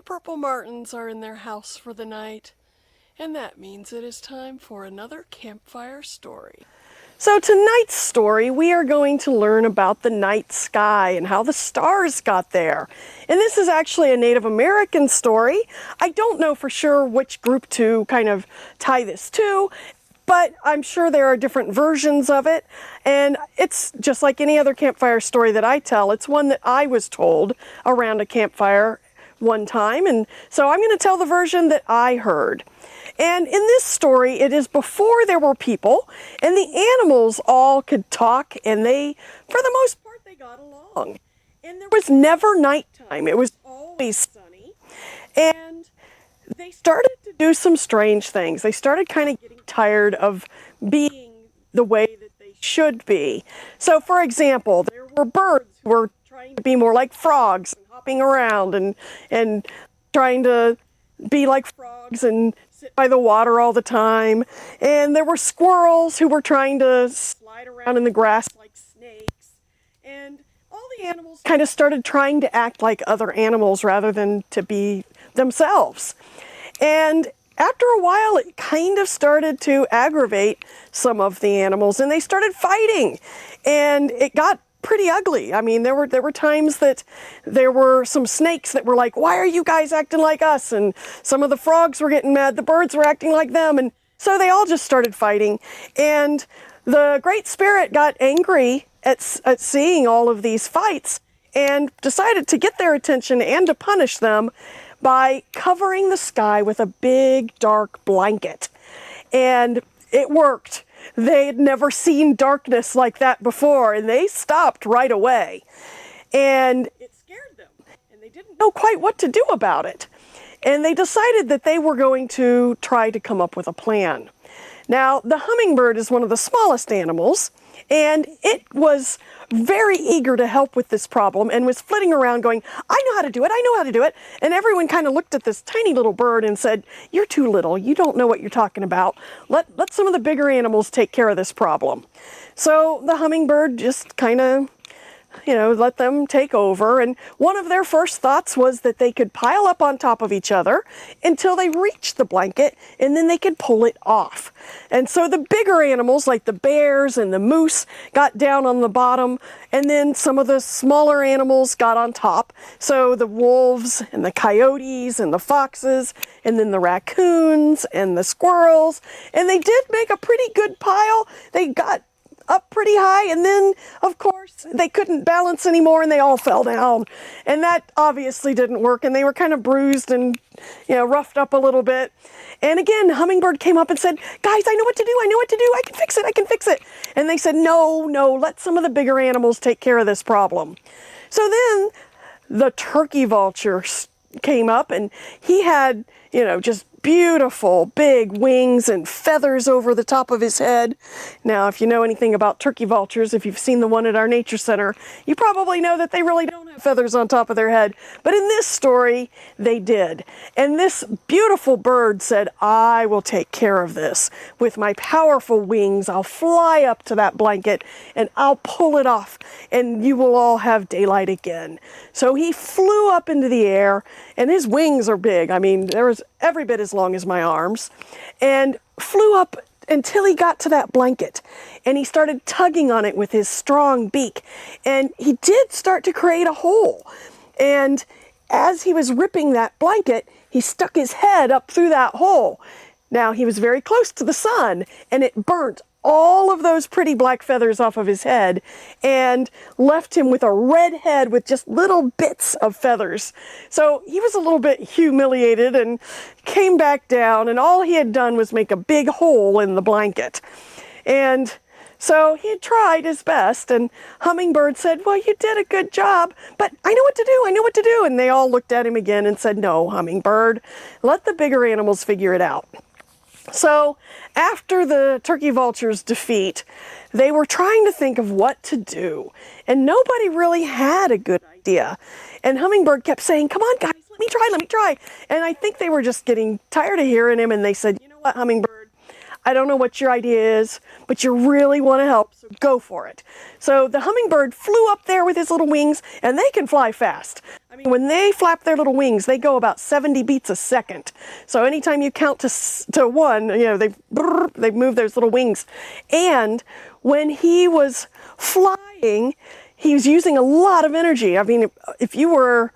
purple martins are in their house for the night, and that means it is time for another campfire story. So tonight's story, we are going to learn about the night sky and how the stars got there. And this is actually a Native American story. I don't know for sure which group to kind of tie this to, but I'm sure there are different versions of it. And it's just like any other campfire story that I tell. It's one that I was told around a campfire one time. And so I'm going to tell the version that I heard. And in this story, it is before there were people, and the animals all could talk, and they, for the most part, they got along. And there was never nighttime. It was always sunny. And they started to do some strange things. They started kind of getting tired of being the way that they should be. So, for example, there were birds who were trying to be more like frogs, and hopping around and trying to be like frogs and sit by the water all the time. And there were squirrels who were trying to slide around in the grass like snakes. And all the animals kind of started trying to act like other animals rather than to be themselves. And after a while, it kind of started to aggravate some of the animals, and they started fighting. And it got pretty ugly. I mean, there were times that there were some snakes that were like, "Why are you guys acting like us?" And some of the frogs were getting mad. The birds were acting like them. And so they all just started fighting. And the Great Spirit got angry at seeing all of these fights and decided to get their attention and to punish them by covering the sky with a big dark blanket. And it worked. They had never seen darkness like that before, and they stopped right away. And it scared them, and they didn't know quite what to do about it. And they decided that they were going to try to come up with a plan. Now, the hummingbird is one of the smallest animals, and it was very eager to help with this problem and was flitting around going, "I know how to do it, I know how to do it." And everyone kind of looked at this tiny little bird and said, "You're too little, you don't know what you're talking about. Let some of the bigger animals take care of this problem." So the hummingbird just kind of, let them take over. And one of their first thoughts was that they could pile up on top of each other until they reached the blanket, and then they could pull it off. And so the bigger animals, like the bears and the moose, got down on the bottom, and then some of the smaller animals got on top. So the wolves and the coyotes and the foxes, and then the raccoons and the squirrels. And they did make a pretty good pile. They got up pretty high, and then of course they couldn't balance anymore and they all fell down, and that obviously didn't work, and they were kind of bruised and roughed up a little bit. And again, Hummingbird came up and said, "Guys, I know what to do, I know what to do, I can fix it." And they said, no, let some of the bigger animals take care of this problem. So then the turkey vulture came up, and he had just beautiful big wings and feathers over the top of his head. Now, if you know anything about turkey vultures, if you've seen the one at our nature center, you probably know that they really don't have feathers on top of their head. But in this story, they did. And this beautiful bird said, "I will take care of this. With my powerful wings, I'll fly up to that blanket and I'll pull it off, and you will all have daylight again." So he flew up into the air, and his wings are big. I mean, there was every bit as long as my arms, and flew up until he got to that blanket, and he started tugging on it with his strong beak, and he did start to create a hole. And as he was ripping that blanket, he stuck his head up through that hole. Now, he was very close to the sun, and it burnt all of those pretty black feathers off of his head and left him with a red head with just little bits of feathers. So he was a little bit humiliated and came back down, and all he had done was make a big hole in the blanket. And so he had tried his best, and Hummingbird said, "Well, you did a good job, but I know what to do, I know what to do." And they all looked at him again and said, "No, Hummingbird, let the bigger animals figure it out." So after the turkey vulture's defeat, they were trying to think of what to do, and nobody really had a good idea. And Hummingbird kept saying, "Come on, guys, let me try. And I think they were just getting tired of hearing him, and they said, "You know what, Hummingbird, I don't know what your idea is, but you really want to help, so go for it." So the hummingbird flew up there with his little wings, and they can fly fast. When they flap their little wings, they go about 70 beats a second. So anytime you count to one, they move those little wings. And when he was flying, he was using a lot of energy. I mean, if you were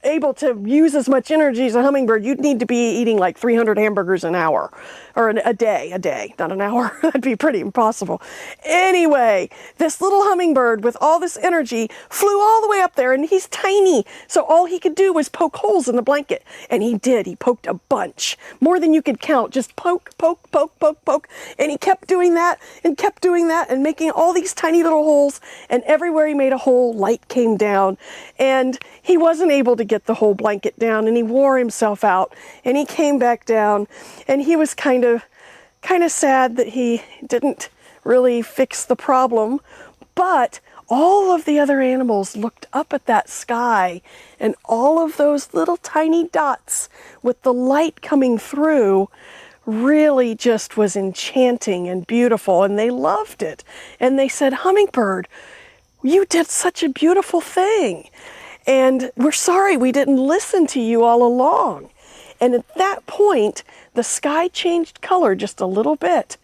able to use as much energy as a hummingbird, you'd need to be eating like 300 hamburgers an hour, or a day, not an hour. That'd be pretty impossible. Anyway, this little hummingbird with all this energy flew all the way up there, and he's tiny, so all he could do was poke holes in the blanket, and he did. He poked a bunch, more than you could count. Just poke, poke, poke, poke, poke, and he kept doing that and kept doing that and making all these tiny little holes, and everywhere he made a hole, light came down, and he wasn't able to get the whole blanket down, and he wore himself out, and he came back down, and he was kind of sad that he didn't really fix the problem. But all of the other animals looked up at that sky, and all of those little tiny dots with the light coming through really just was enchanting and beautiful, and they loved it. And they said, "Hummingbird, you did such a beautiful thing. And we're sorry we didn't listen to you all along." And at that point, the sky changed color just a little bit,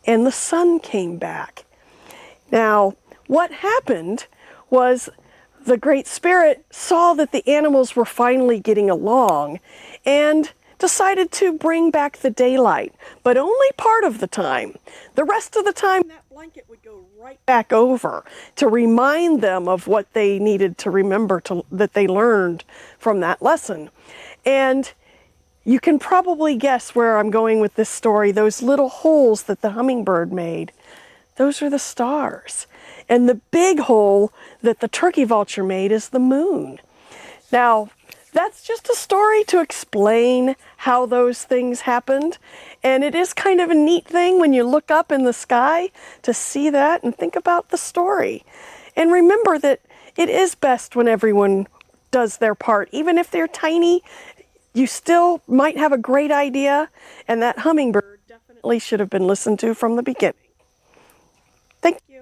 and the sun came back. Now, what happened was the Great Spirit saw that the animals were finally getting along and decided to bring back the daylight, but only part of the time. The rest of the time, that blanket would go right back over to remind them of what they needed to remember that they learned from that lesson. And you can probably guess where I'm going with this story. Those little holes that the hummingbird made, those are the stars. And the big hole that the turkey vulture made is the moon. Now, that's just a story to explain how those things happened. And it is kind of a neat thing when you look up in the sky to see that and think about the story. And remember that it is best when everyone does their part. Even if they're tiny, you still might have a great idea, and that hummingbird definitely should have been listened to from the beginning. Thank you.